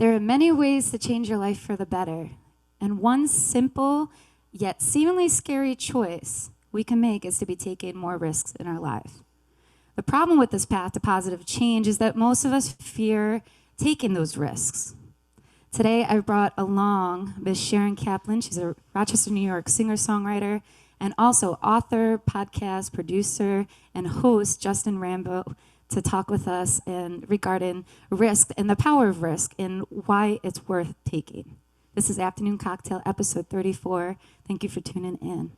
There are many ways to change your life for the better, and one simple yet seemingly scary choice we can make is to be taking more risks in our life. The problem with this path to positive change is that most of us fear taking those risks. Today, I brought along Ms. Sharon Kaplun. She's a Rochester, New York singer-songwriter, and also author, podcast, producer, and host, Justin Rambo, to talk with us regarding risk and the power of risk and why it's worth taking. This is Afternoon Cocktail, episode 34. Thank you for tuning in.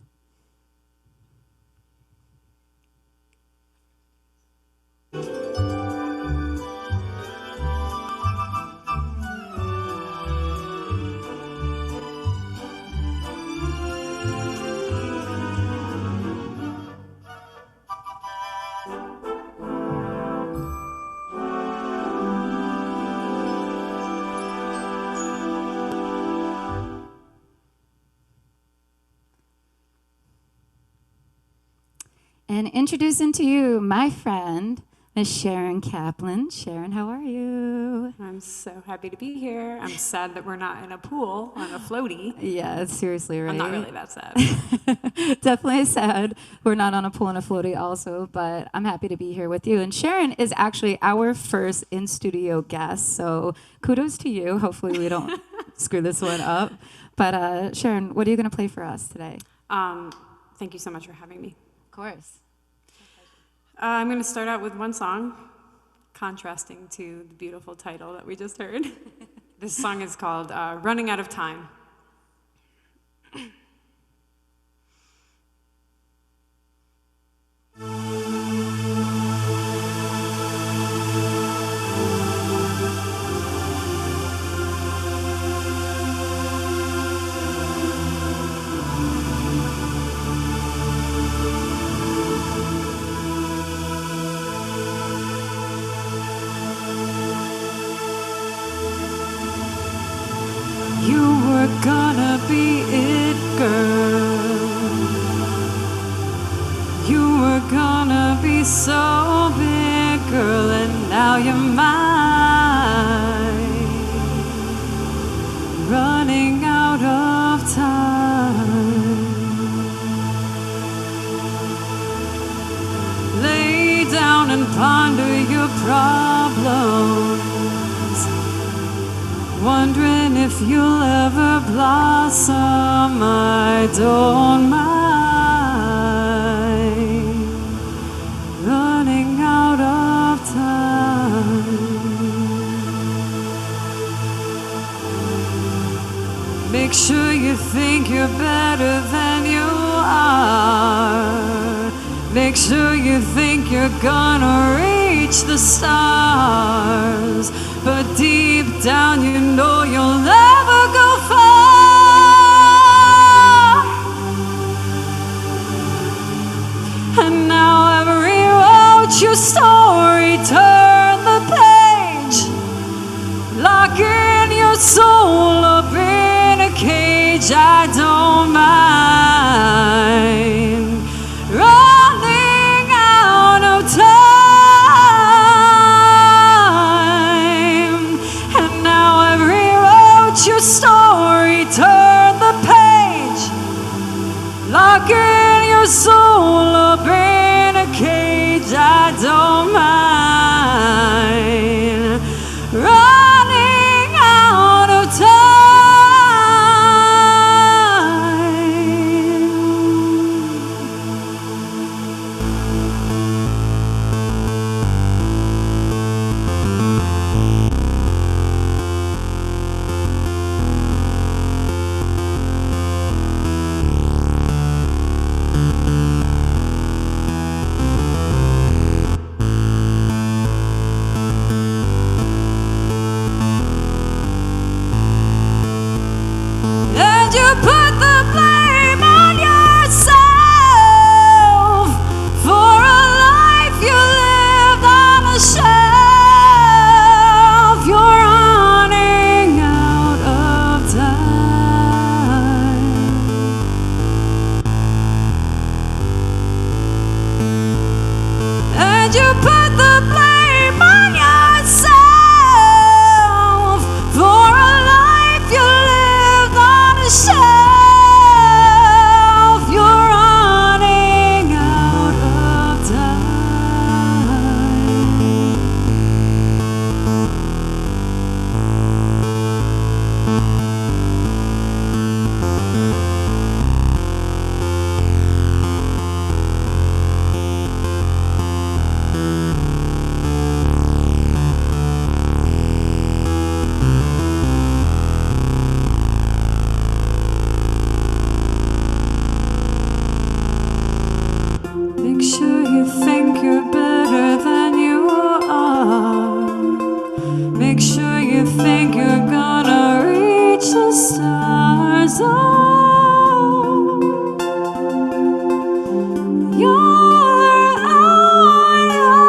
And introducing to you my friend, Ms. Sharon Kaplun. Sharon, how are you? I'm so happy to be here. I'm sad that we're not in a pool on a floaty. Yeah, seriously, right? I'm not really that sad. Definitely sad we're not on a pool and a floaty also, but I'm happy to be here with you. And Sharon is actually our first in-studio guest, so kudos to you. Hopefully we don't screw this one up. But Sharon, what are you going to play for us today? Thank you so much for having me. Of course. I'm going to start out with one song, contrasting to the beautiful title that we just heard. This song is called Running Out of Time. Gonna be it, girl. You were gonna be so big, girl, and now you're mine. Running out of time. Lay down and ponder your problems. Wondering if you'll ever blossom, I don't mind running out of time. Make sure you think you're better than you are. Make sure you think you're gonna reach the stars. But deep down you know you'll never go far. And now I've rewrote your story. Turn the page. Locking your soul up in a cage. I don't mind running out of time. Your make sure you think you're gonna reach the stars. Oh, you're out of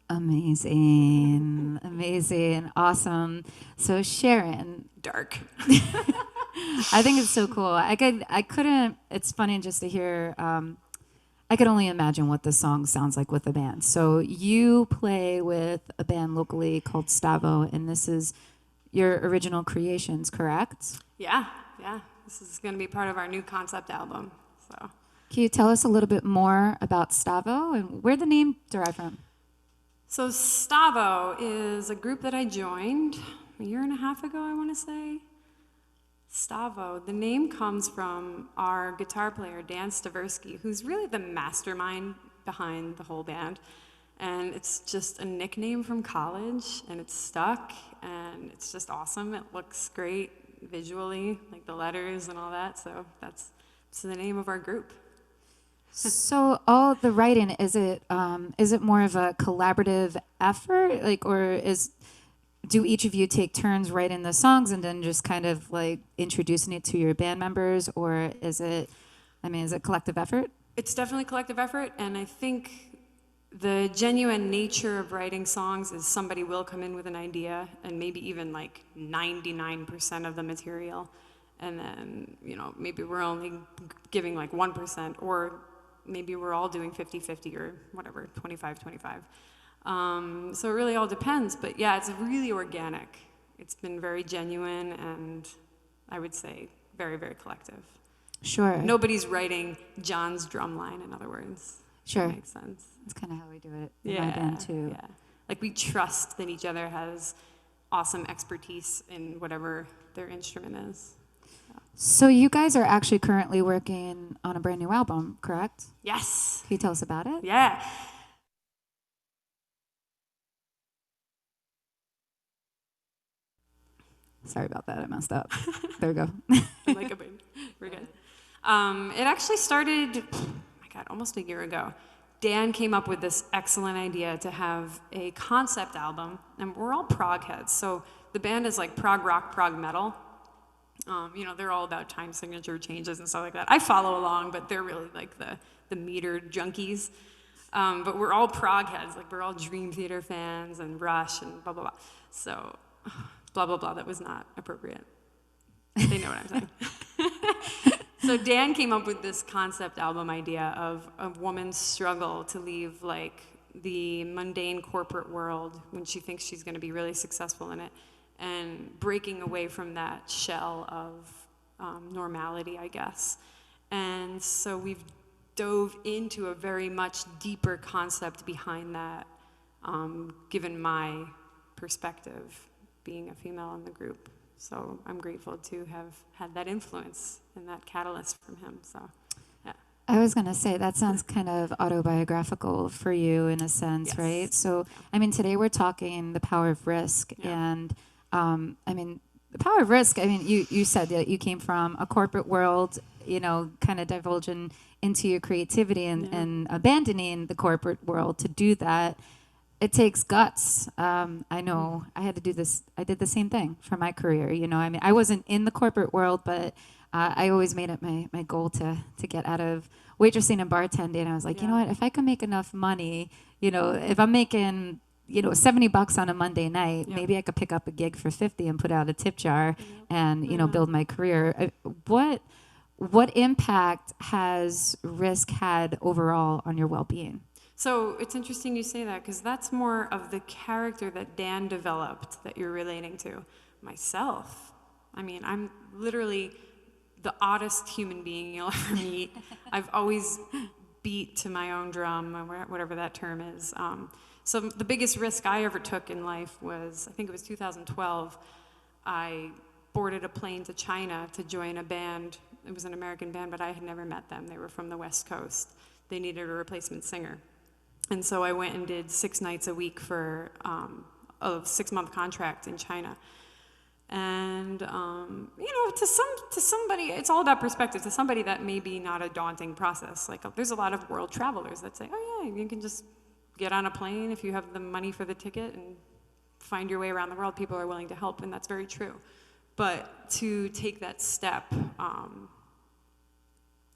Amazing, amazing, awesome. So Sharon, dark. I think it's so cool. I couldn't. It's funny just to hear. I could only imagine what the song sounds like with a band. So you play with a band locally called Stavo, and this is your original creations, correct? Yeah. This is going to be part of our new concept album. So, Can you tell us a little bit more about Stavo and where the name derived from? so Stavo is a group that I joined a year and a half ago, I want to say. Stavo, the name comes from our guitar player, Dan Staversky, who's really the mastermind behind the whole band. And it's just a nickname from college, and it's stuck, and it's just awesome. It looks great visually, like the letters and all that. So that's the name of our group. So all the writing, is it more of a collaborative effort, like, or do each of you take turns writing the songs and then just kind of like introducing it to your band members, or is it collective effort? It's definitely collective effort, and I think the genuine nature of writing songs is somebody will come in with an idea and maybe even like 99% of the material, and then, maybe we're only giving like 1%, or maybe we're all doing 50-50 or whatever, 25-25. So it really all depends, but yeah, it's really organic. It's been very genuine, and I would say very, very collective. Sure. Nobody's writing John's drum line, in other words. Sure. That makes sense. That's kind of how we do it in my band too. Yeah. Like, we trust that each other has awesome expertise in whatever their instrument is. So you guys are actually currently working on a brand new album, correct? Yes. Can you tell us about it? Yeah. Sorry about that. I messed up. There we go. Like a baby. We're good. It actually started, almost a year ago. Dan came up with this excellent idea to have a concept album, and we're all prog heads. So the band is like prog rock, prog metal. They're all about time signature changes and stuff like that. I follow along, but they're really like the metered junkies. But we're all prog heads, like we're all Dream Theater fans and Rush and blah, blah, blah. So, blah, blah, blah, that was not appropriate. They know what I'm saying. So Dan came up with this concept album idea of a woman's struggle to leave like the mundane corporate world when she thinks she's going to be really successful in it, and breaking away from that shell of normality, I guess. And so we've dove into a very much deeper concept behind that, given my perspective, being a female in the group. So I'm grateful to have had that influence and that catalyst from him. So, yeah. I was going to say, that sounds kind of autobiographical for you in a sense, Yes. right? So, today we're talking the power of risk. Yeah. And, the power of risk, you said that you came from a corporate world, kind of divulging into your creativity and abandoning the corporate world to do that. It takes guts. I know I had to do this. I did the same thing for my career. I wasn't in the corporate world, but I always made it my goal to get out of waitressing and bartending. I was like, you know what? If I can make enough money, if I'm making, $70 on a Monday night, maybe I could pick up a gig for 50 and put out a tip jar and, build my career. What impact has risk had overall on your well-being? So it's interesting you say that, because that's more of the character that Dan developed that you're relating to. Myself, I'm literally the oddest human being you'll ever meet. I've always beat to my own drum, or whatever that term is. So the biggest risk I ever took in life was, I think it was 2012, I boarded a plane to China to join a band. It was an American band, but I had never met them. They were from the West Coast. They needed a replacement singer. And so I went and did 6 nights a week for a 6-month contract in China. And to somebody, it's all about perspective. To somebody, that may be not a daunting process. Like, there's a lot of world travelers that say, "Oh yeah, you can just get on a plane if you have the money for the ticket and find your way around the world. People are willing to help," and that's very true. But to take that step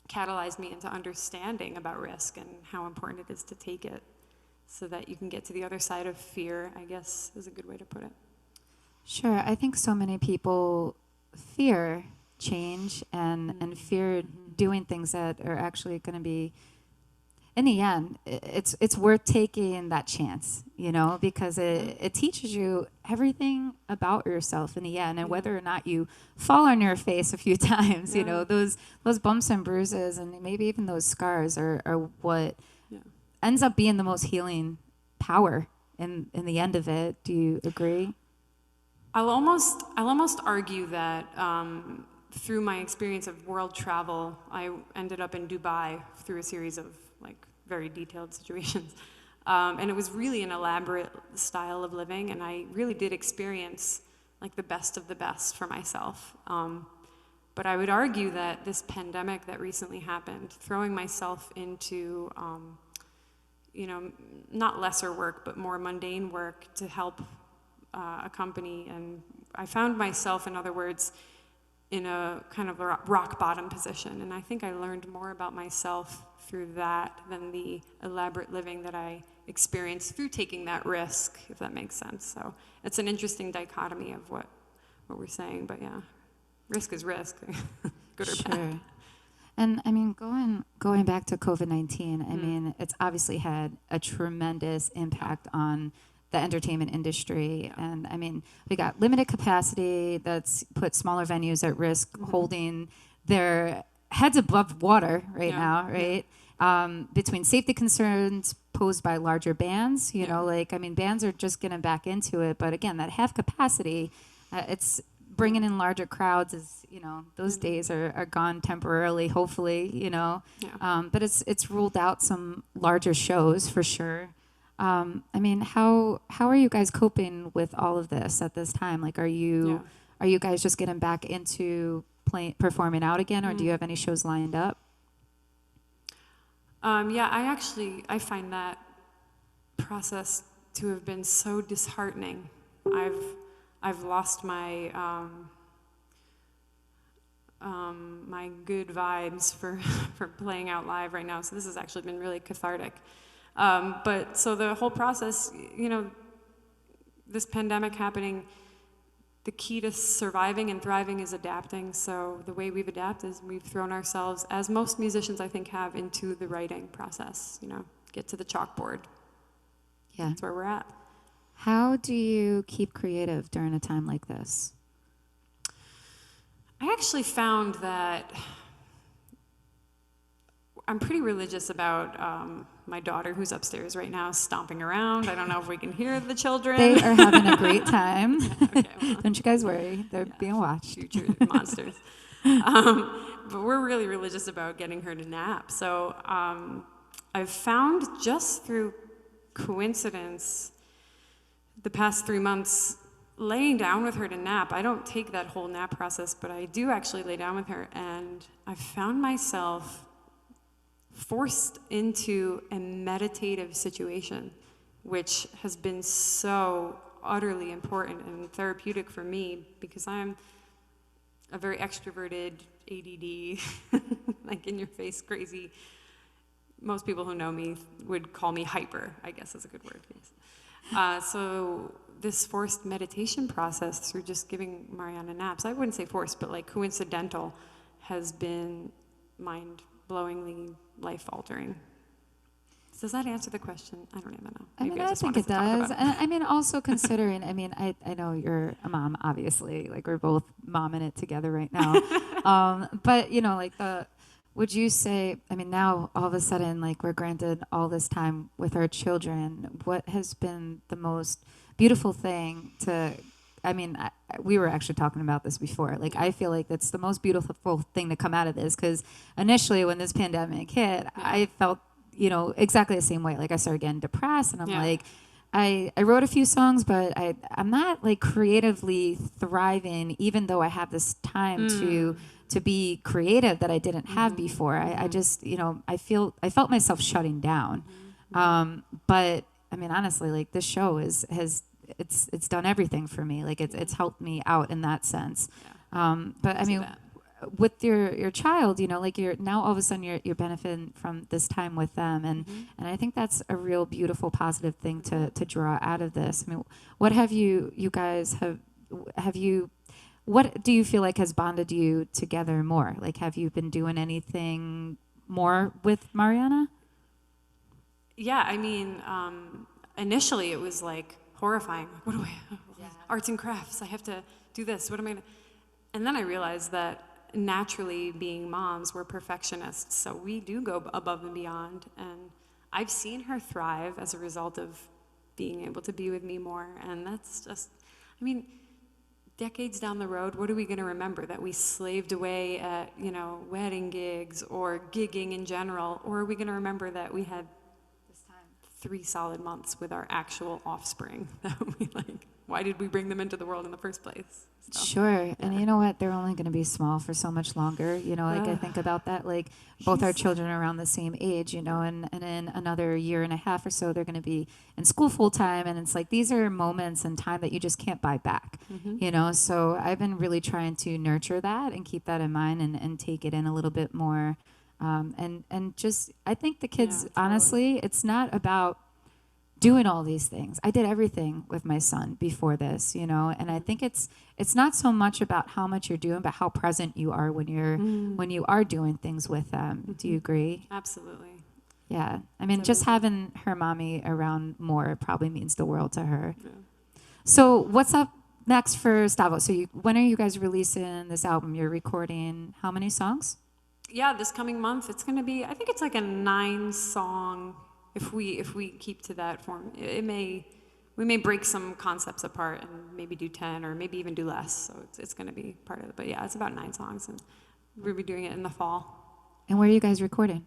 catalyzed me into understanding about risk and how important it is to take it, so that you can get to the other side of fear, I guess, is a good way to put it. Sure. I think so many people fear change and fear doing things that are actually going to be, in the end, it's worth taking that chance, because it teaches you everything about yourself in the end, and whether or not you fall on your face a few times, those bumps and bruises and maybe even those scars are what ends up being the most healing power in the end of it. Do you agree? I'll almost argue that through my experience of world travel, I ended up in Dubai through a series of very detailed situations, and it was really an elaborate style of living, and I really did experience the best of the best for myself. But I would argue that this pandemic that recently happened, throwing myself into not lesser work but more mundane work to help a company, and I found myself, in other words, in a kind of a rock bottom position, and I think I learned more about myself through that than the elaborate living that I experienced through taking that risk, if that makes sense. So it's an interesting dichotomy of what we're saying, but yeah, risk is risk, good or bad. And I mean, going back to COVID-19, I mean, it's obviously had a tremendous impact on the entertainment industry. And I mean, we got limited capacity that's put smaller venues at risk, holding their heads above water now, right? Between safety concerns posed by larger bands, bands are just getting back into it. But again, that half capacity, it's bringing in larger crowds is, those days are gone temporarily, hopefully, but it's ruled out some larger shows for sure. I mean, how are you guys coping with all of this at this time? Are you guys just getting back into performing out again, or do you have any shows lined up? I find that process to have been so disheartening. I've lost my my good vibes for playing out live right now. So this has actually been really cathartic. But so the whole process, this pandemic happening, the key to surviving and thriving is adapting. So the way we've adapted is we've thrown ourselves, as most musicians I think have, into the writing process, get to the chalkboard. Yeah. That's where we're at. How do you keep creative during a time like this? I actually found that I'm pretty religious about my daughter, who's upstairs right now, stomping around. I don't know if we can hear the children. They are having a great time. Okay, well, don't you guys worry. They're being watched. Future monsters. But we're really religious about getting her to nap. So I've found, just through coincidence, the past 3 months, laying down with her to nap. I don't take that whole nap process, but I do actually lay down with her, and I found myself forced into a meditative situation, which has been so utterly important and therapeutic for me, because I'm a very extroverted, ADD, in-your-face, crazy. Most people who know me would call me hyper, I guess is a good word. Yes. So this forced meditation process through just giving Mariana naps, I wouldn't say forced, but coincidental, has been mind-blowingly life-altering. Does that answer the question? I don't even know. Maybe I think it does. And also considering, I know you're a mom, obviously. We're both momming it together right now. But, would you say, now all of a sudden, we're granted all this time with our children, what has been the most beautiful thing to, we were actually talking about this before. I feel like that's the most beautiful thing to come out of this, because initially when this pandemic hit, I felt, exactly the same way. I started getting depressed, and I'm I wrote a few songs, but I'm not like creatively thriving, even though I have this time to be creative that I didn't have before. I just, I felt myself shutting down. But I mean, honestly, like this show it's done everything for me. Like it's helped me out in that sense. But I mean, with your child, like you're now all of a sudden you're benefiting from this time with them, and I think that's a real beautiful positive thing to draw out of this. I mean, what have you guys have you what do you feel like has bonded you together more? Like, have you been doing anything more with Mariana? Yeah, I mean, initially it was like horrifying. What do I? Arts and crafts. I have to do this. What am I gonna? And then I realized that naturally, being moms, we're perfectionists, so we do go above and beyond. And I've seen her thrive as a result of being able to be with me more. And that's just, I mean, decades down the road, what are we going to remember? That we slaved away at, wedding gigs or gigging in general? Or are we going to remember that we had 3 solid months with our actual offspring? That we why did we bring them into the world in the first place? So, sure. And you know what? They're only going to be small for so much longer. I think about that. Like, both our children are around the same age, and in another year and a half or so, they're going to be in school full time. And it's like, these are moments in time that you just can't buy back, So I've been really trying to nurture that and keep that in mind and take it in a little bit more. And just, I think the kids, honestly, it's not about doing all these things. I did everything with my son before this, and I think it's not so much about how much you're doing, but how present you are when you are doing things with them. Do you agree? Absolutely. Yeah. I mean, just having her mommy around more probably means the world to her. Yeah. So what's up next for Stavo? So when are you guys releasing this album? You're recording how many songs? Yeah, this coming month, it's going to be, I think it's like a 9-song. If we keep to that form, we may break some concepts apart and maybe do 10 or maybe even do less. So it's going to be part of it. But yeah, it's about 9 songs, and we'll be doing it in the fall. And where are you guys recording?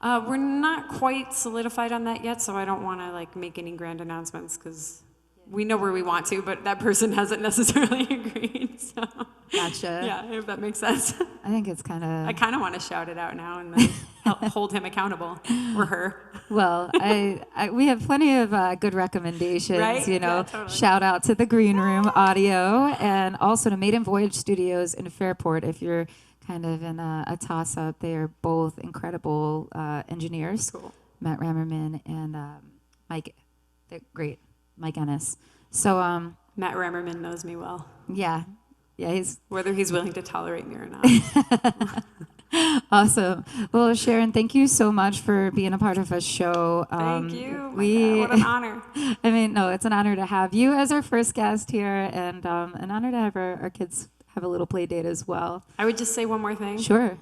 We're not quite solidified on that yet, so I don't want to make any grand announcements because we know where we want to, but that person hasn't necessarily agreed. So. Gotcha. Yeah, if that makes sense. I think it's kind of... I kind of want to shout it out now and then hold him accountable, or her. Well, we have plenty of good recommendations, right? Yeah, totally. Shout out to the Green Room Audio and also to Maiden Voyage Studios in Fairport. If you're kind of in a toss-up, they are both incredible engineers. Cool. Matt Rammerman and Mike, they're great. Mike Ennis. So Matt Rammerman knows me well. Yeah, he's whether he's willing to tolerate me or not. Awesome. Well, Sharon, thank you so much for being a part of our show. Thank you. God, what an honor. I mean, no, it's an honor to have you as our first guest here, and an honor to have our kids have a little play date as well. I would just say one more thing. Sure.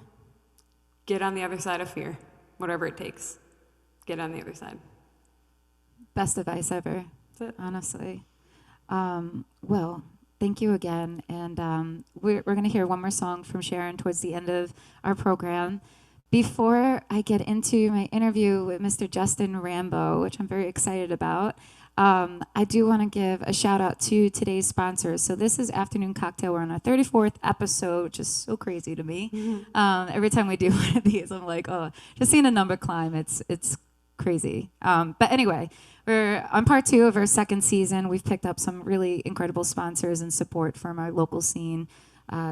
Get on the other side of fear, whatever it takes. Get on the other side. Best advice ever. That's it. Honestly. Well, thank you again. And we're going to hear one more song from Sharon towards the end of our program. Before I get into my interview with Mr. Justin Rambo, which I'm very excited about, I do want to give a shout out to today's sponsors. So this is Afternoon Cocktail. We're on our 34th episode, which is so crazy to me. Mm-hmm. Every time we do one of these, I'm like, oh, just seeing the number climb, it's crazy. But anyway, we're on part 2 of our 2nd season. We've picked up some really incredible sponsors and support from our local scene.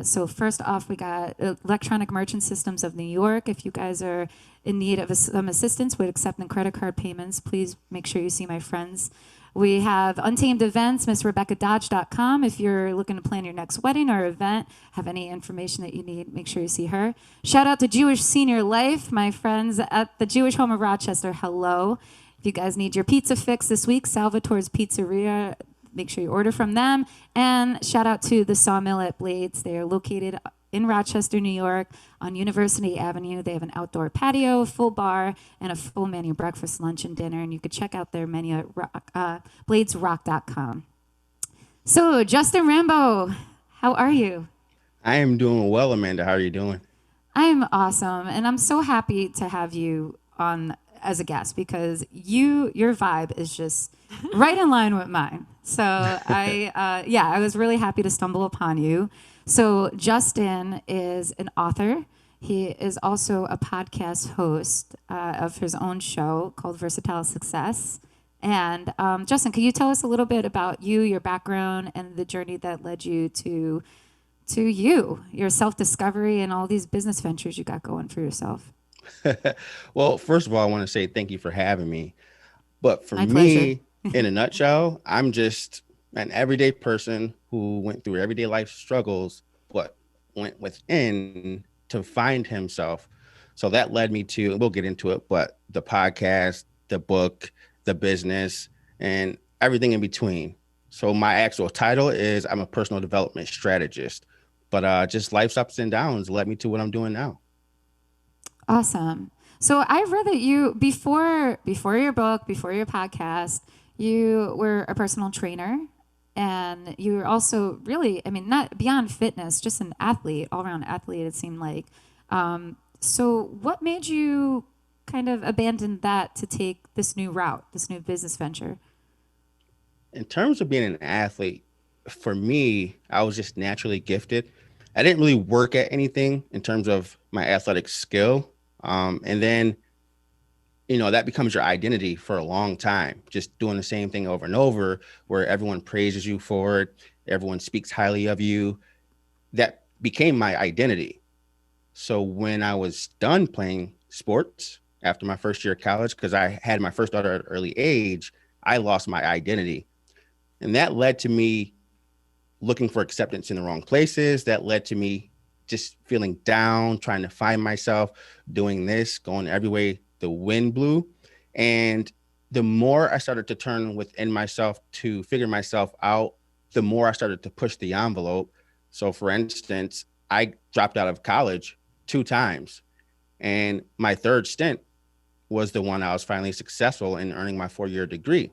So first off, we got Electronic Merchant Systems of New York. If you guys are in need of some assistance with accepting credit card payments, please make sure you see my friends. We have Untamed Events, MissRebeccaDodge.com. If you're looking to plan your next wedding or event, have any information that you need, make sure you see her. Shout out to Jewish Senior Life, my friends at the Jewish Home of Rochester. Hello. If you guys need your pizza fix this week, Salvatore's Pizzeria, make sure you order from them. And shout out to the Sawmill at Blades. They are located in Rochester, New York, on University Avenue. They have an outdoor patio, full bar, and a full menu, breakfast, lunch, and dinner. And you could check out their menu at bladesrock.com. So, Justin Rambo, how are you? I am doing well, Amanda. How are you doing? I'm awesome, and I'm so happy to have you on as a guest because your vibe is just right in line with mine. So I was really happy to stumble upon you. So Justin is an author. He is also a podcast host of his own show called Versatile Success. And Justin, can you tell us a little bit about you, your background, and the journey that led you to your self-discovery and all these business ventures you got going for yourself? Well, first of all, I want to say thank you for having me. But for My pleasure. me, in a nutshell, I'm just an everyday person who went through everyday life struggles, but went within to find himself. So that led me to, we'll get into it, but the podcast, the book, the business, and everything in between. So my actual title is I'm a personal development strategist, but just life's ups and downs led me to what I'm doing now. Awesome. So I read that you before your book, before your podcast, you were a personal trainer, and you were also really, I mean, not beyond fitness, just an athlete, all around athlete. It seemed like. So what made you kind of abandon that to take this new route, this new business venture? In terms of being an athlete, for me, I was just naturally gifted. I didn't really work at anything in terms of my athletic skill. And then, that becomes your identity for a long time, just doing the same thing over and over, where everyone praises you for it. Everyone speaks highly of you. That became my identity. So when I was done playing sports after my first year of college, because I had my first daughter at an early age, I lost my identity. And that led to me looking for acceptance in the wrong places. That led to me just feeling down, trying to find myself, doing this, going every way the wind blew. And the more I started to turn within myself to figure myself out, the more I started to push the envelope. So for instance, I dropped out of college 2 times. And my third stint was the one I was finally successful in earning my 4-year degree.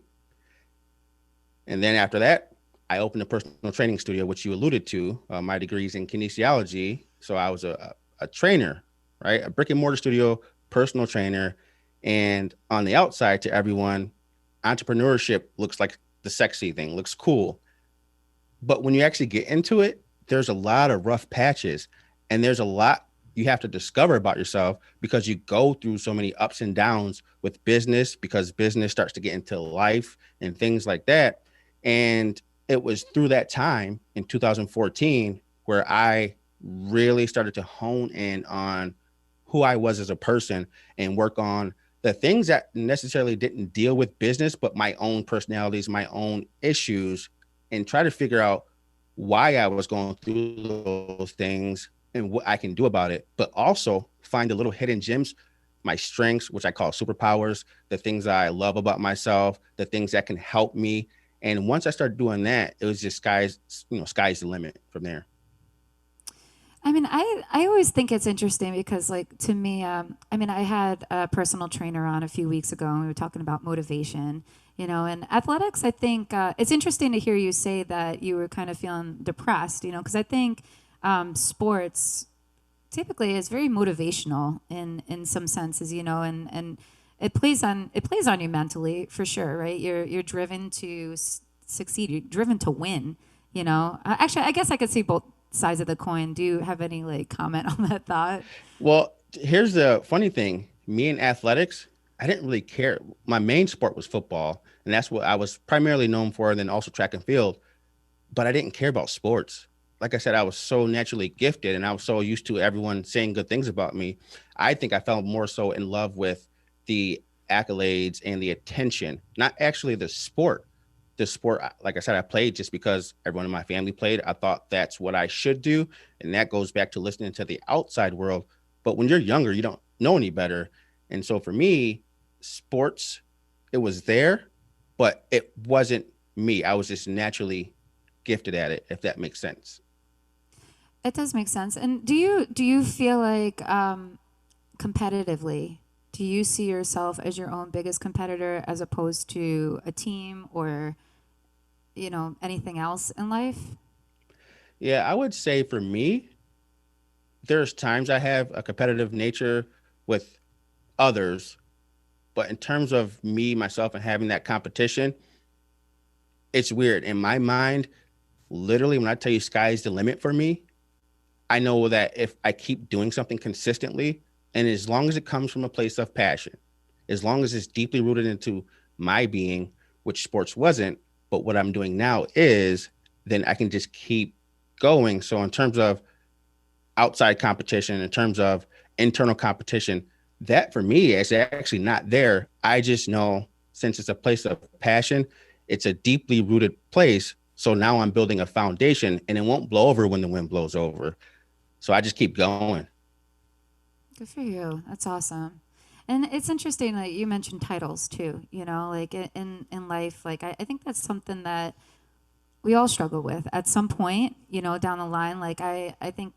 And then after that, I opened a personal training studio, which you alluded to. My degree's in kinesiology. So I was a trainer, right? A brick and mortar studio, personal trainer. And on the outside to everyone, entrepreneurship looks like the sexy thing, looks cool. But when you actually get into it, there's a lot of rough patches, and there's a lot you have to discover about yourself because you go through so many ups and downs with business, because business starts to get into life and things like that. And it was through that time in 2014 where I really started to hone in on who I was as a person and work on the things that necessarily didn't deal with business, but my own personalities, my own issues, and try to figure out why I was going through those things and what I can do about it, but also find the little hidden gems, my strengths, which I call superpowers, the things that I love about myself, the things that can help me. And once I started doing that, it was just sky's the limit from there. I mean, I always think it's interesting because, like, to me, I mean, I had a personal trainer on a few weeks ago, and we were talking about motivation, and athletics. I think it's interesting to hear you say that you were kind of feeling depressed, because I think sports typically is very motivational in some senses, and it plays on you mentally for sure, right? You're driven to succeed. You're driven to win. Actually, I guess I could see both sides of the coin. Do you have any comment on that thought? Well, here's the funny thing. Me in athletics, I didn't really care. My main sport was football, and that's what I was primarily known for, and then also track and field. But I didn't care about sports. Like I said, I was so naturally gifted, and I was so used to everyone saying good things about me. I think I fell more so in love with the accolades and the attention, not actually the sport. The sport, like I said, I played just because everyone in my family played. I thought that's what I should do. And that goes back to listening to the outside world. But when you're younger, you don't know any better. And so for me, sports, it was there, but it wasn't me. I was just naturally gifted at it, if that makes sense. It does make sense. And do you feel like competitively, do you see yourself as your own biggest competitor as opposed to a team or anything else in life? Yeah, I would say for me, there's times I have a competitive nature with others, But in terms of me, myself, and having that competition, it's weird. In my mind, literally, when I tell you sky's the limit for me, I know that if I keep doing something consistently, and as long as it comes from a place of passion, as long as it's deeply rooted into my being, which sports wasn't, but what I'm doing now is, then I can just keep going. So in terms of outside competition, in terms of internal competition, that for me is actually not there. I just know since it's a place of passion, it's a deeply rooted place. So now I'm building a foundation and it won't blow over when the wind blows over. So I just keep going. Good for you. That's awesome. And it's interesting, like you mentioned titles too, like in life, like I think that's something that we all struggle with at some point, down the line. Like I think,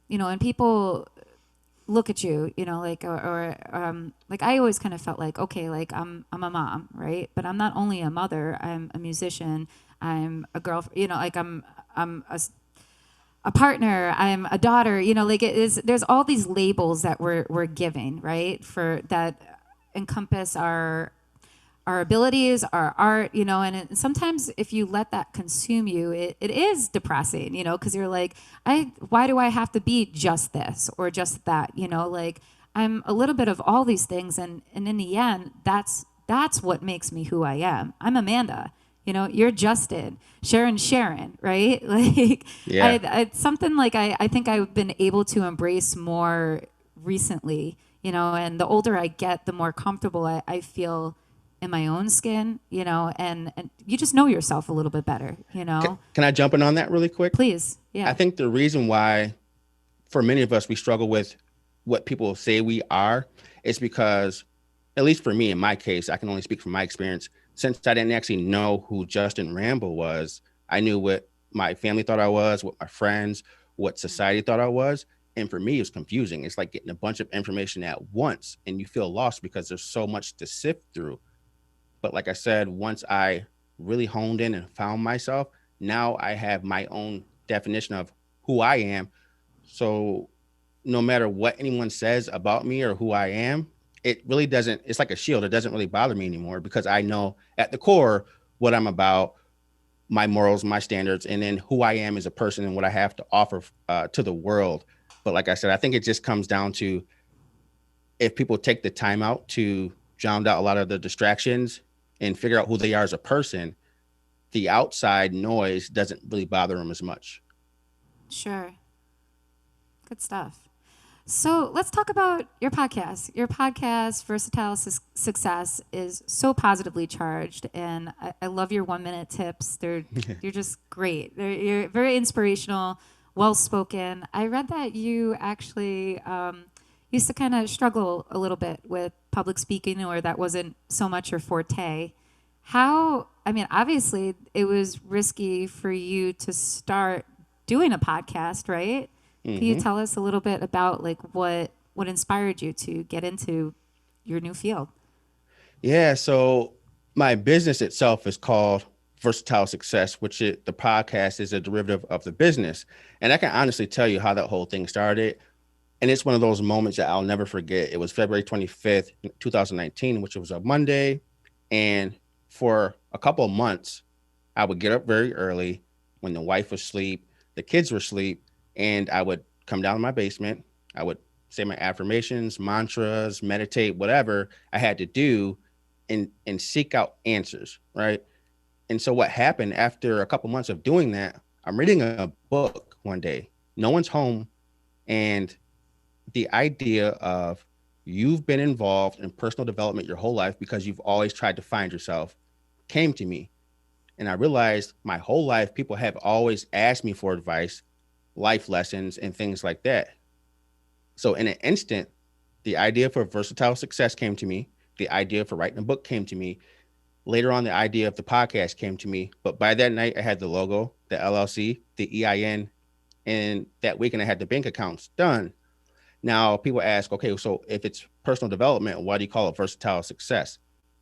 and people look at you, or like I always kind of felt like, okay, like I'm a mom, right? But I'm not only a mother, I'm a musician, I'm a girl, like I'm a partner, I'm a daughter, like it is, there's all these labels that we're giving, right? For that encompass our abilities, our art, sometimes if you let that consume you, it is depressing, because you're like, why do I have to be just this or just that, like I'm a little bit of all these things, and in the end, that's what makes me who I am. I'm Amanda, you're Justin, Sharon, right? Like, Yeah. it's something like I think I've been able to embrace more recently, and the older I get, the more comfortable I feel in my own skin, and you just know yourself a little bit better, Can I jump in on that really quick? Please, I yeah. think the reason why, for many of us, we struggle with what people say we are is because, at least for me, in my case, I can only speak from my experience. Since I didn't actually know who Justin Rambo was, I knew what my family thought I was, what my friends, what society thought I was. And for me, it was confusing. It's like getting a bunch of information at once and you feel lost because there's so much to sift through. But like I said, once I really honed in and found myself, now I have my own definition of who I am. So no matter what anyone says about me or who I am, it really doesn't, it's like a shield. It doesn't really bother me anymore because I know at the core what I'm about, my morals, my standards, and then who I am as a person and what I have to offer to the world. But like I said, I think it just comes down to if people take the time out to drown out a lot of the distractions and figure out who they are as a person, the outside noise doesn't really bother them as much. Sure. Good stuff. So let's talk about your podcast. Your podcast, Versatile Success, is so positively charged, and I love your 1 minute tips. You're just great. You're very inspirational, well spoken. I read that you actually used to kind of struggle a little bit with public speaking, or that wasn't so much your forte. I mean, obviously, it was risky for you to start doing a podcast, right? Can you Mm-hmm. tell us a little bit about like what inspired you to get into your new field? Yeah. So my business itself is called Versatile Success, the podcast is a derivative of the business. And I can honestly tell you how that whole thing started. And it's one of those moments that I'll never forget. It was February 25th, 2019, which was a Monday. And for a couple of months, I would get up very early when the wife was asleep, the kids were asleep, and I would come down to my basement. I would say my affirmations, mantras, meditate, whatever I had to do and seek out answers, right? And so what happened after a couple months of doing that, I'm reading a book one day. No one's home, and the idea of you've been involved in personal development your whole life because you've always tried to find yourself came to me. And I realized my whole life, people have always asked me for advice, life lessons, and things like that. So in an instant, the idea for versatile success came to me. The idea for writing a book came to me. Later on, the idea of the podcast came to me. But by that night, I had the logo, the LLC, the EIN, and that weekend I had the bank accounts done. Now, people ask, okay, so if it's personal development, why do you call it versatile success?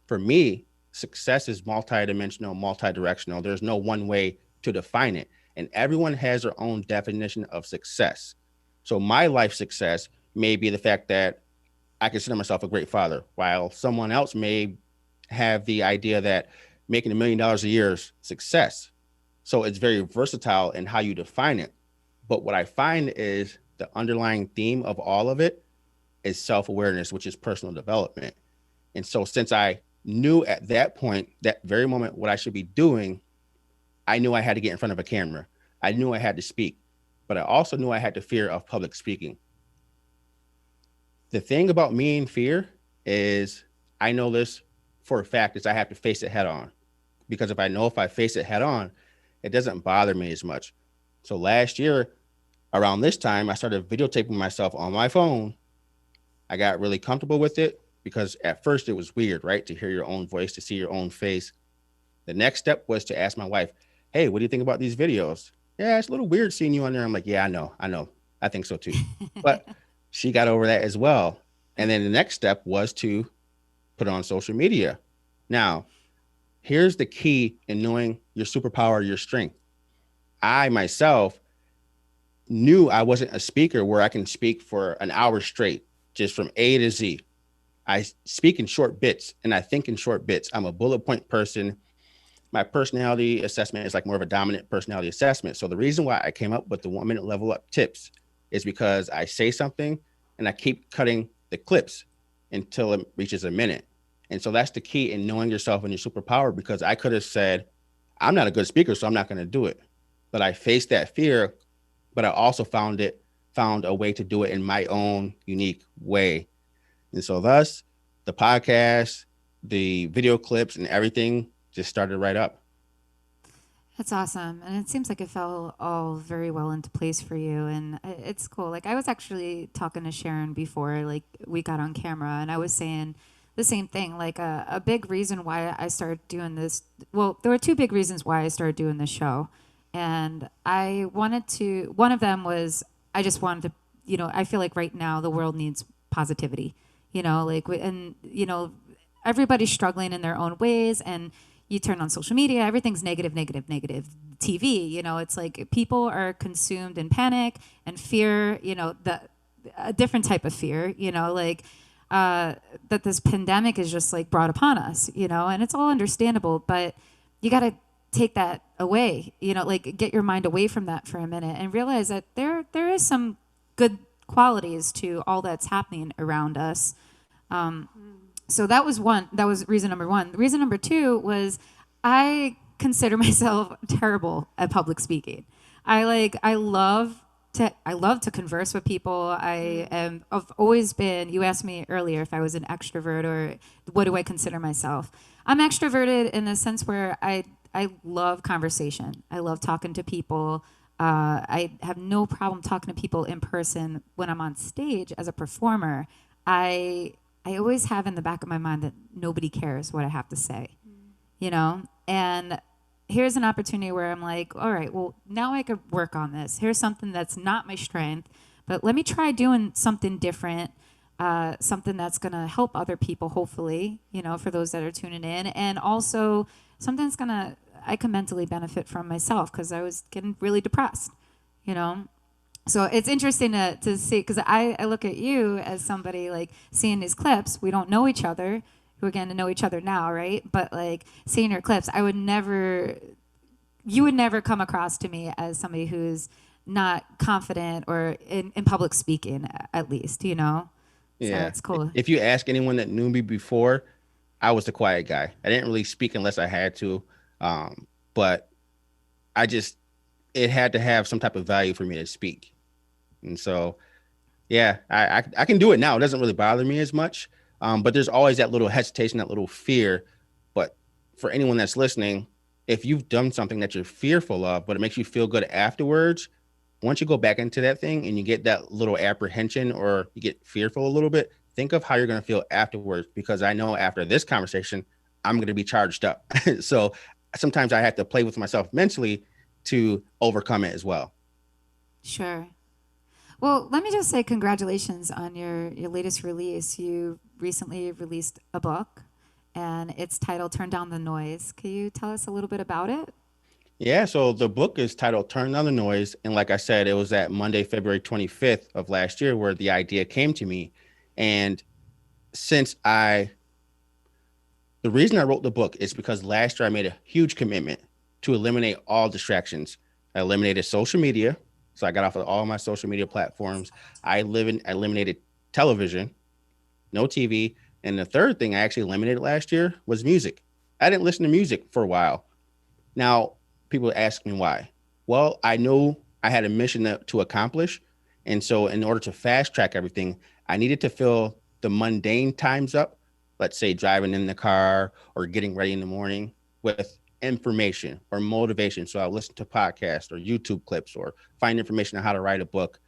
For me, success is multidimensional, multidirectional. There's no one way to define it. And everyone has their own definition of success. So my life success may be the fact that I consider myself a great father, while someone else may have the idea that making $1 million a year is success. So it's very versatile in how you define it. But what I find is the underlying theme of all of it is self-awareness, which is personal development. And so since I knew at that point, that very moment, what I should be doing, I knew I had to get in front of a camera. I knew I had to speak, but I also knew I had the fear of public speaking. The thing about me and fear is I know this for a fact is I have to face it head on, because if I face it head on, it doesn't bother me as much. So last year around this time, I started videotaping myself on my phone. I got really comfortable with it because at first it was weird, right? To hear your own voice, to see your own face. The next step was to ask my wife, hey, what do you think about these videos? Yeah, it's a little weird seeing you on there. I'm like, yeah, I know. I think so too. But she got over that as well. And then the next step was to put it on social media. Now, here's the key in knowing your superpower, your strength. I myself knew I wasn't a speaker where I can speak for an hour straight, just from A to Z. I speak in short bits and I think in short bits. I'm a bullet point person. My personality assessment is like more of a dominant personality assessment. So the reason why I came up with the 1 minute level up tips is because I say something and I keep cutting the clips until it reaches a minute. And so that's the key in knowing yourself and your superpower, because I could have said, I'm not a good speaker, so I'm not going to do it. But I faced that fear, but I also found a way to do it in my own unique way. And so thus the podcast, the video clips and everything just started right up. That's awesome. And it seems like it fell all very well into place for you. And it's cool. Like, I was actually talking to Sharon before, like, we got on camera, and I was saying the same thing. Like, a big reason why I started doing this, well, there were two big reasons why I started doing this show. And one of them was I just wanted to, I feel like right now the world needs positivity, like, everybody's struggling in their own ways. And you turn on social media, everything's negative, negative, negative. TV, it's like people are consumed in panic and fear, a different type of fear, like that this pandemic is just like brought upon us, and it's all understandable, but you got to take that away, like get your mind away from that for a minute and realize that there is some good qualities to all that's happening around us. So that was one. That was reason number one. Reason number two was I consider myself terrible at public speaking. I love to converse with people. I've always been. You asked me earlier if I was an extrovert or what do I consider myself. I'm extroverted in the sense where I love conversation. I love talking to people. I have no problem talking to people in person. When I'm on stage as a performer, I always have in the back of my mind that nobody cares what I have to say, And here's an opportunity where I'm like, all right, well, now I could work on this. Here's something that's not my strength, but let me try doing something different, something that's going to help other people, hopefully, for those that are tuning in. And also something that's I can mentally benefit from myself because I was getting really depressed, So it's interesting to see, because I look at you as somebody like seeing these clips. We don't know each other. We're getting to know each other now, right? But like seeing your clips, you would never come across to me as somebody who's not confident or in public speaking, at least, Yeah. So it's cool. If you ask anyone that knew me before, I was the quiet guy. I didn't really speak unless I had to. But it had to have some type of value for me to speak. And so, yeah, I can do it now. It doesn't really bother me as much. But there's always that little hesitation, that little fear. But for anyone that's listening, if you've done something that you're fearful of, but it makes you feel good afterwards, once you go back into that thing and you get that little apprehension or you get fearful a little bit, think of how you're going to feel afterwards, because I know after this conversation, I'm going to be charged up. So sometimes I have to play with myself mentally to overcome it as well. Sure. Well, let me just say congratulations on your latest release. You recently released a book, and it's titled Turn Down the Noise. Can you tell us a little bit about it? Yeah, so the book is titled Turn Down the Noise. And like I said, it was that Monday, February 25th of last year where the idea came to me. And since I the reason I wrote the book is because last year I made a huge commitment to eliminate all distractions. I eliminated social media, so I got off of all my social media platforms. I eliminated television, no TV, and the third thing I actually eliminated last year was music. I didn't listen to music for a while. Now, people ask me why. Well, I know I had a mission to accomplish. And so, in order to fast track everything, I needed to fill the mundane times up, let's say driving in the car or getting ready in the morning, with information or motivation. So, I'll listen to podcasts or YouTube clips or find information on how to write a book.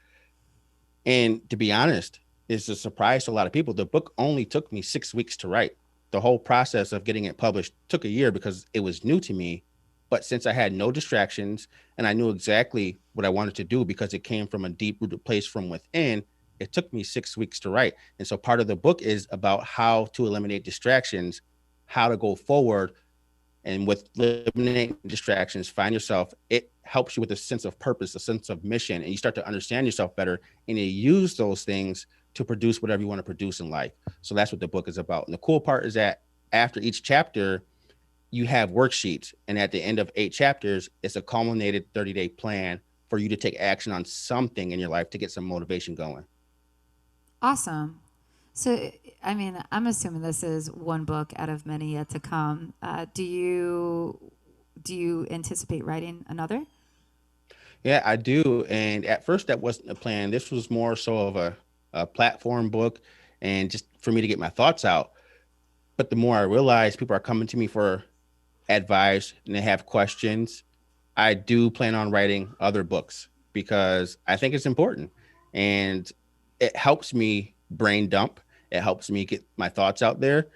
And to be honest, it's a surprise to a lot of people. The book only took me 6 weeks to write. The whole process of getting it published took a year because it was new to me. But since I had no distractions and I knew exactly what I wanted to do because it came from a deep rooted place from within, it took me 6 weeks to write. And so part of the book is about how to eliminate distractions, how to go forward, and with eliminating distractions, find yourself. It helps you with a sense of purpose, a sense of mission, and you start to understand yourself better. And you use those things to produce whatever you want to produce in life. So that's what the book is about. And the cool part is that after each chapter, you have worksheets. And at the end of 8 chapters, it's a culminated 30-day plan for you to take action on something in your life to get some motivation going. Awesome. So, I mean, I'm assuming this is one book out of many yet to come. Do you anticipate writing another? Yeah, I do. And at first, that wasn't the plan. This was more so of a platform book and just for me to get my thoughts out. But the more I realize people are coming to me for advice and they have questions, I do plan on writing other books because I think it's important and it helps me brain dump. It helps me get my thoughts out there.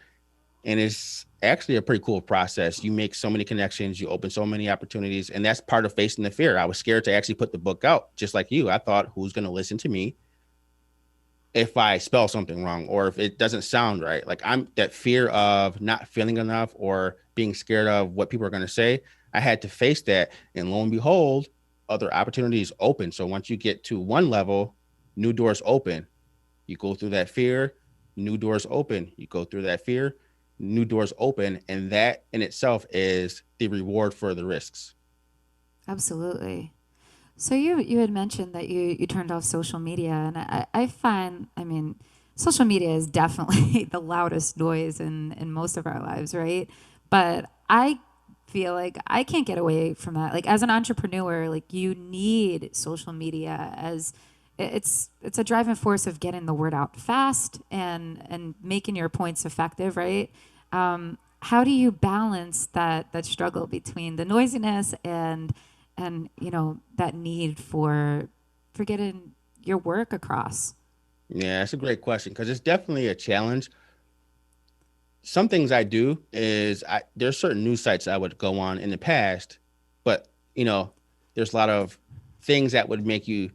And it's actually a pretty cool process. You make so many connections, you open so many opportunities, and that's part of facing the fear. I was scared to actually put the book out, just like you. I thought, who's going to listen to me if I spell something wrong or if it doesn't sound right? Like I'm that fear of not feeling enough or being scared of what people are going to say. I had to face that. And lo and behold, other opportunities open. So once you get to one level, new doors open. You go through that fear, new doors open. You go through that fear, new doors open. And that in itself is the reward for the risks. Absolutely. So you had mentioned that you turned off social media, and I find, I mean, social media is definitely the loudest noise in most of our lives, right? But I feel like I can't get away from that. Like as an entrepreneur, like you need social media as it's a driving force of getting the word out fast and making your points effective, right? How do you balance that struggle between the noisiness and that need for getting your work across? Yeah, that's a great question because it's definitely a challenge. Some things I do is there's certain news sites I would go on in the past, but there's a lot of things that would make you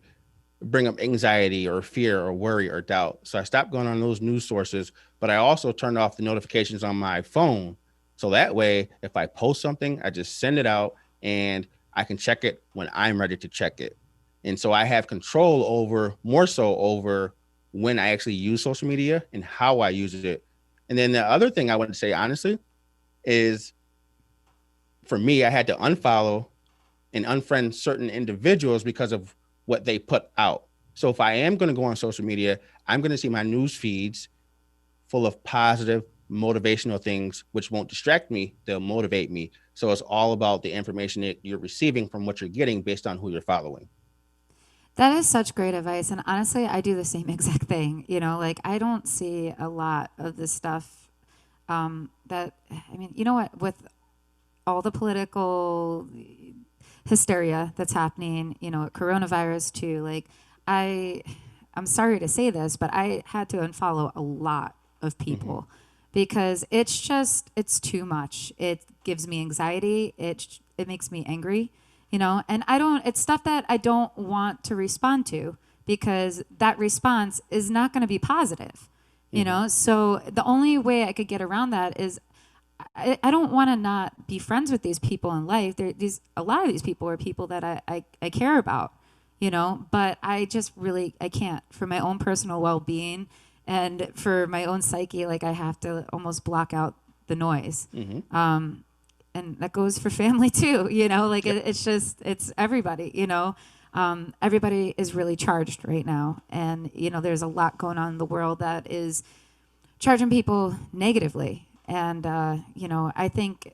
bring up anxiety or fear or worry or doubt. So I stopped going on those news sources, but I also turned off the notifications on my phone. So that way, if I post something, I just send it out and I can check it when I'm ready to check it. And so I have control more so over when I actually use social media and how I use it. And then the other thing I would say, honestly, is for me, I had to unfollow and unfriend certain individuals because of what they put out. So if I am going to go on social media, I'm going to see my news feeds full of positive, motivational things, which won't distract me. They'll motivate me. So it's all about the information that you're receiving from what you're getting based on who you're following. That is such great advice. And honestly, I do the same exact thing. Like I don't see a lot of this stuff I mean, you know what? With all the political hysteria that's happening, coronavirus too, like I'm sorry to say this, but I had to unfollow a lot of people because it's too much. It gives me anxiety. It makes me angry. And it's stuff that I don't want to respond to because that response is not going to be positive, So the only way I could get around that is I don't want to not be friends with these people in life. A lot of these people are people that I care about, but I just really, I can't for my own personal well-being. And for my own psyche, like I have to almost block out the noise. And that goes for family too, you know, like it's everybody, you know. Everybody is really charged right now. And, you know, there's a lot going on in the world that is charging people negatively. And, you know, I think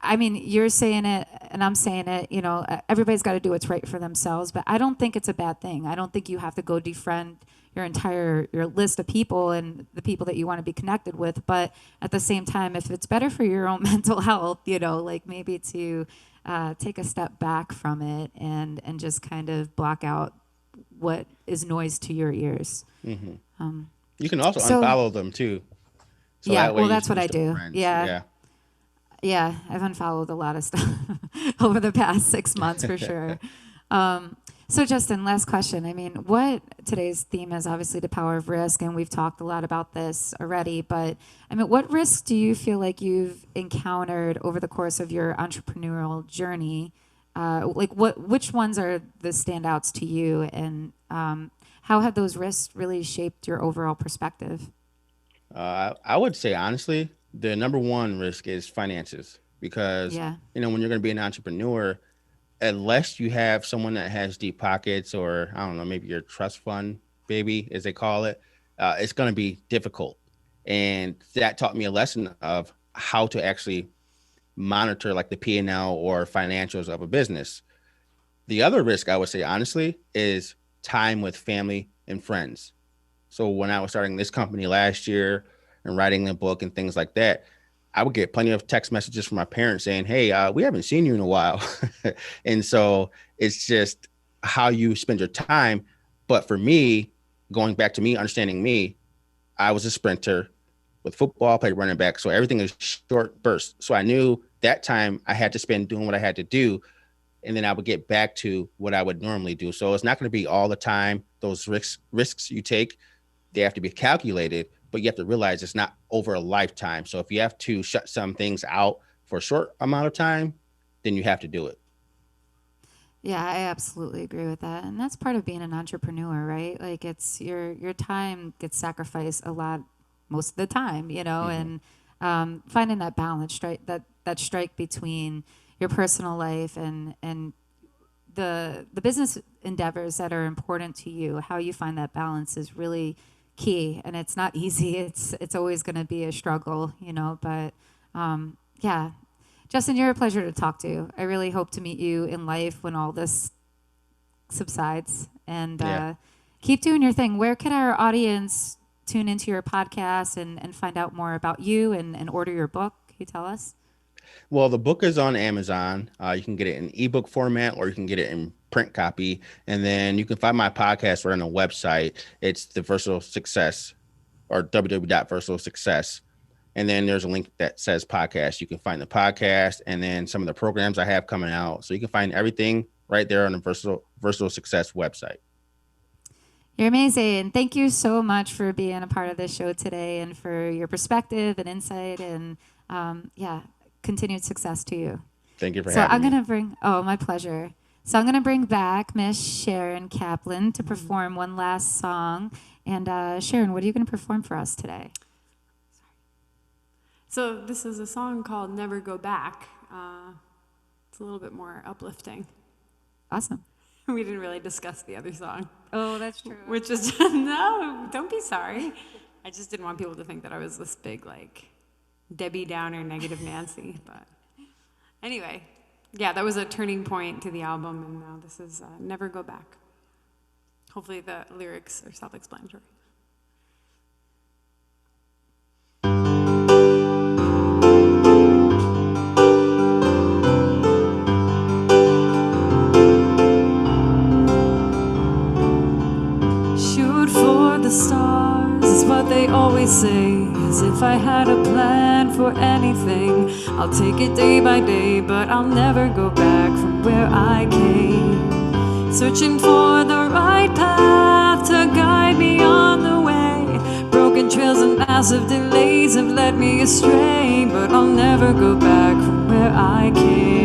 I mean, you're saying it and I'm saying it, you know, everybody's got to do what's right for themselves, but I don't think it's a bad thing. I don't think you have to go defriend your list of people and the people that you want to be connected with. But at the same time, if it's better for your own mental health, you know, like maybe to take a step back from it and just kind of block out what is noise to your ears. You can also unfollow them too. So yeah, that way well, you that's what I still do. friends. Yeah, I've unfollowed a lot of stuff over the past 6 months for sure. So Justin, last question. I mean, today's theme is obviously the power of risk, and we've talked a lot about this already, but I mean, what risks do you feel like you've encountered over the course of your entrepreneurial journey? Which ones are the standouts to you, and how have those risks really shaped your overall perspective? I would say honestly, the number one risk is finances because Yeah. you know when you're going to be an entrepreneur, unless you have someone that has deep pockets or I don't know, maybe your trust fund baby as they call it, it's going to be difficult. And that taught me a lesson of how to actually monitor like the P&L or financials of a business. The other risk I would say honestly is time with family and friends. So when I was starting this company last year and writing the book and things like that, I would get plenty of text messages from my parents saying, "Hey, we haven't seen you in a while." And so it's just how you spend your time. But for me, going back to me, understanding me, I was a sprinter with football, played running back. So everything is short bursts. So I knew that time I had to spend doing what I had to do. And then I would get back to what I would normally do. So it's not going to be all the time. Those risks you take, they have to be calculated, but you have to realize it's not over a lifetime. So if you have to shut some things out for a short amount of time, then you have to do it. Yeah, I absolutely agree with that. And that's part of being an entrepreneur, right? Like it's your time gets sacrificed a lot most of the time, you know, and finding that balance, right? That strike between your personal life and the business endeavors that are important to you, how you find that balance is really key. And it's not easy. It's always going to be a struggle, you know, but yeah. Justin, you're a pleasure to talk to. I really hope to meet you in life when all this subsides. And keep doing your thing. Where can our audience tune into your podcast and find out more about you and order your book? Can you tell us? Well, the book is on Amazon. You can get it in ebook format or you can get it in print copy. And then you can find my podcast right on the website. It's the Versatile Success or www.versatilesuccess. And then there's a link that says podcast. You can find the podcast and then some of the programs I have coming out. So you can find everything right there on the Versatile Success website. You're amazing. Thank you so much for being a part of this show today and for your perspective and insight and continued success to you. Thank you for So having I'm me. going to my pleasure. So I'm going to bring back Miss Sharon Kaplun to perform one last song. And Sharon, what are you going to perform for us today? So this is a song called Never Go Back. It's a little bit more uplifting. Awesome. We didn't really discuss the other song. Oh, that's true. Which is, no, don't be sorry. I just didn't want people to think that I was this big, like, Debbie Downer, negative Nancy. But anyway, yeah, that was a turning point to the album, and now this is Never Go Back. Hopefully the lyrics are self-explanatory. Stars is what they always say. As if I had a plan for anything. I'll take it day by day, but I'll never go back from where I came. Searching for the right path to guide me on the way. Broken trails and massive delays have led me astray, but I'll never go back from where I came.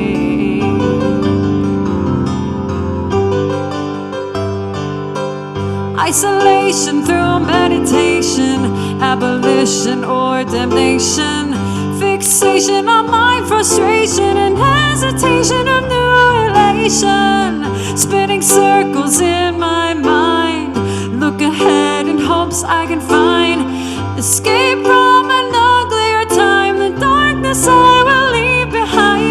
Isolation through meditation, abolition or damnation, fixation on my frustration and hesitation of new elation, spinning circles in my mind, look ahead in hopes I can find escape from an uglier time, the darkness I will leave behind.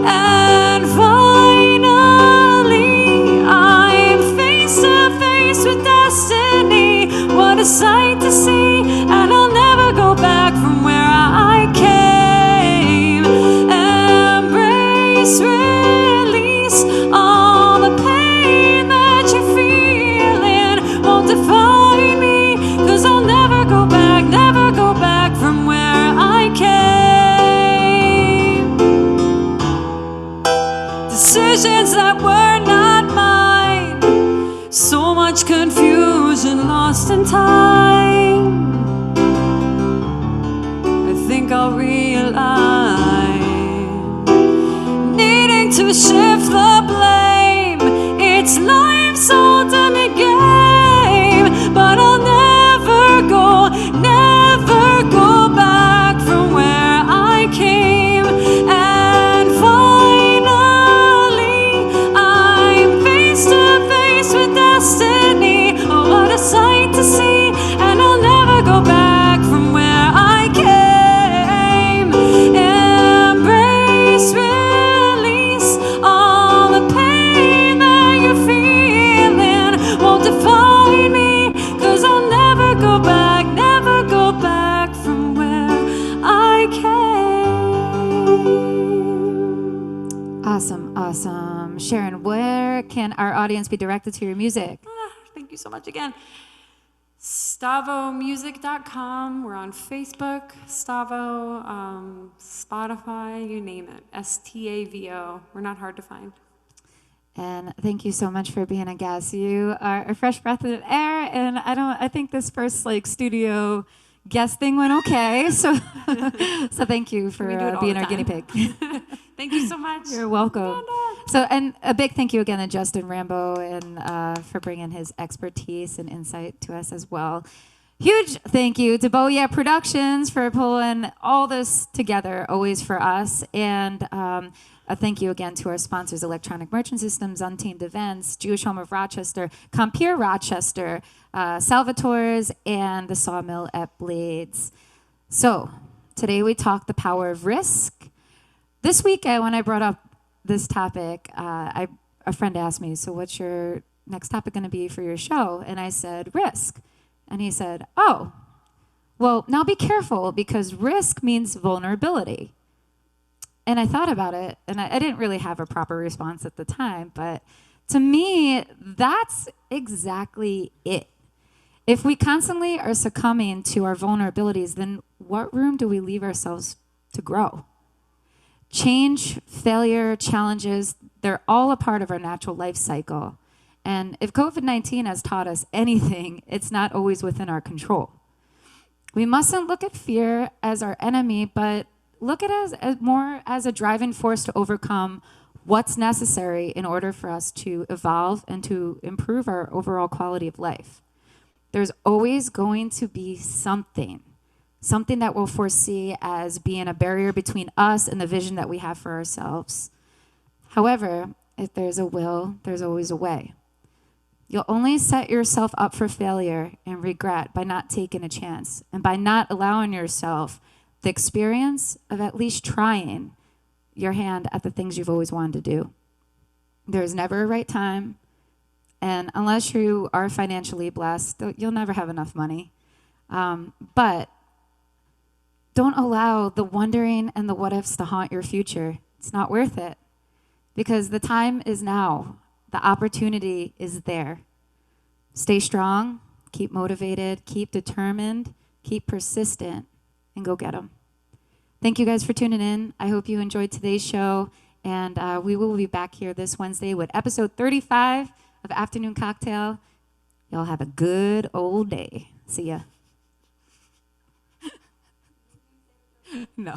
And finally I'm face to face with destiny, what a sight to see, and I'll never go back from where I came. Embrace, release all the pain that you're feeling, won't define me, 'cause I'll never go back from where I came. Decisions that were not mine, so much confusion lost in time. I think I'll realize, needing to shift the blame, it's life's ultimate game, but I'll never go back from where I came. And finally I'm face to face with destiny, oh what a sight to see, and I'll never go back from where I came. Embrace, release all the pain that you're feeling, won't define me, 'cause I'll never go back from where I came. Awesome. Sharon, where can our audience be directed to your music? Thank you so much again. StavoMusic.com. We're on Facebook, Stavo, Spotify, you name it. STAVO. We're not hard to find. And thank you so much for being a guest. You are a fresh breath of air, and I think this first studio guest thing went okay. So thank you for being our guinea pig. Thank you so much. You're welcome. So, and a big thank you again to Justin Rambo and for bringing his expertise and insight to us as well. Huge thank you to Boya Productions for pulling all this together, always for us. And a thank you again to our sponsors, Electronic Merchant Systems, Untamed Events, Jewish Home of Rochester, Compeer Rochester, Salvatore's, and the Sawmill at Blades. So today we talked the power of risk. This week, when I brought up this topic, a friend asked me, so what's your next topic going to be for your show? And I said, risk. And he said, oh, well, now be careful, because risk means vulnerability. And I thought about it, and I didn't really have a proper response at the time, but to me, that's exactly it. If we constantly are succumbing to our vulnerabilities, then what room do we leave ourselves to grow? Change, failure, challenges, they're all a part of our natural life cycle. And if COVID-19 has taught us anything, it's not always within our control. We mustn't look at fear as our enemy, but look at it as more as a driving force to overcome what's necessary in order for us to evolve and to improve our overall quality of life. There's always going to be something that we'll foresee as being a barrier between us and the vision that we have for ourselves. However, if there's a will, there's always a way. You'll only set yourself up for failure and regret by not taking a chance and by not allowing yourself the experience of at least trying your hand at the things you've always wanted to do. There's never a right time, and unless you are financially blessed, you'll never have enough money. But don't allow the wondering and the what ifs to haunt your future. It's not worth it, because the time is now. The opportunity is there. Stay strong, keep motivated, keep determined, keep persistent, and go get them. Thank you guys for tuning in. I hope you enjoyed today's show, and we will be back here this Wednesday with episode 35 of Afternoon Cocktail. Y'all have a good old day. See ya. No.